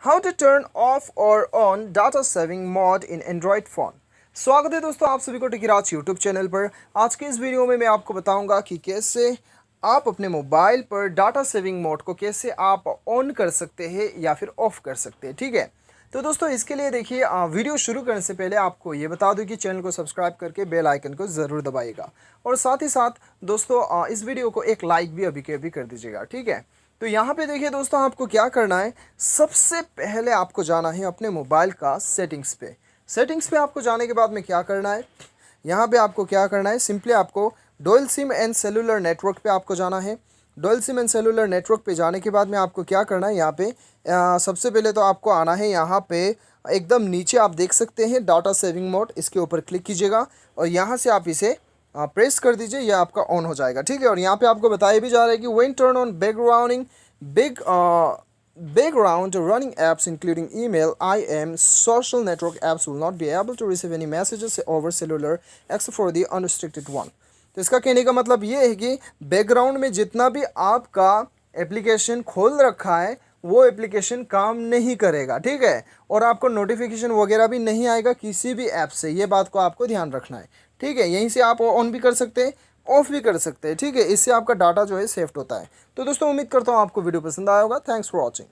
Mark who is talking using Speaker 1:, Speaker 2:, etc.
Speaker 1: How to turn off और on data saving mode in Android phone. स्वागत है दोस्तों आप सभी को टेकीराज यूट्यूब चैनल पर। आज के इस वीडियो में मैं आपको बताऊंगा कि कैसे आप अपने मोबाइल पर डाटा सेविंग मोड को कैसे आप ऑन कर सकते हैं या फिर ऑफ कर सकते हैं। ठीक है, तो दोस्तों इसके लिए देखिए वीडियो शुरू करने से पहले आपको ये बता दूं कि चैनल को सब्सक्राइब करके बेल आइकन को ज़रूर दबाइएगा और साथ ही साथ दोस्तों इस वीडियो को एक लाइक भी अभी के अभी कर दीजिएगा। ठीक है, तो यहाँ पे देखिए दोस्तों आपको क्या करना है। सबसे पहले आपको जाना है अपने मोबाइल का सेटिंग्स पे। सेटिंग्स पे आपको जाने के बाद में क्या करना है, यहाँ पे आपको क्या करना है, सिंपली आपको dual SIM and cellular network पे आपको जाना है। Dual SIM and cellular network पे जाने के बाद में आपको क्या करना है, यहाँ पे सबसे पहले तो आपको आना है यहाँ पे एकदम नीचे आप देख सकते हैं डाटा सेविंग मोड, इसके ऊपर क्लिक कीजिएगा और यहाँ से आप इसे प्रेस कर दीजिए, यह आपका ऑन हो जाएगा। ठीक है, और यहाँ पे आपको बताया भी जा रहा है कि when turn on background running apps including email, IM, social network apps will not be able to receive any messages over cellular except for the unrestricted one। तो इसका कहने का मतलब ये है कि बैकग्राउंड में जितना भी आपका एप्लीकेशन खोल रखा है वो एप्लीकेशन काम नहीं करेगा। ठीक है, और आपको नोटिफिकेशन वगैरह भी नहीं आएगा किसी भी ऐप से, ये बात को आपको ध्यान रखना है। ठीक है, यहीं से आप ऑन भी कर सकते हैं, ऑफ भी कर सकते हैं। ठीक है, इससे आपका डाटा जो है सेफ्ट होता है। तो दोस्तों उम्मीद करता हूँ आपको वीडियो पसंद आया होगा। Thanks for watching.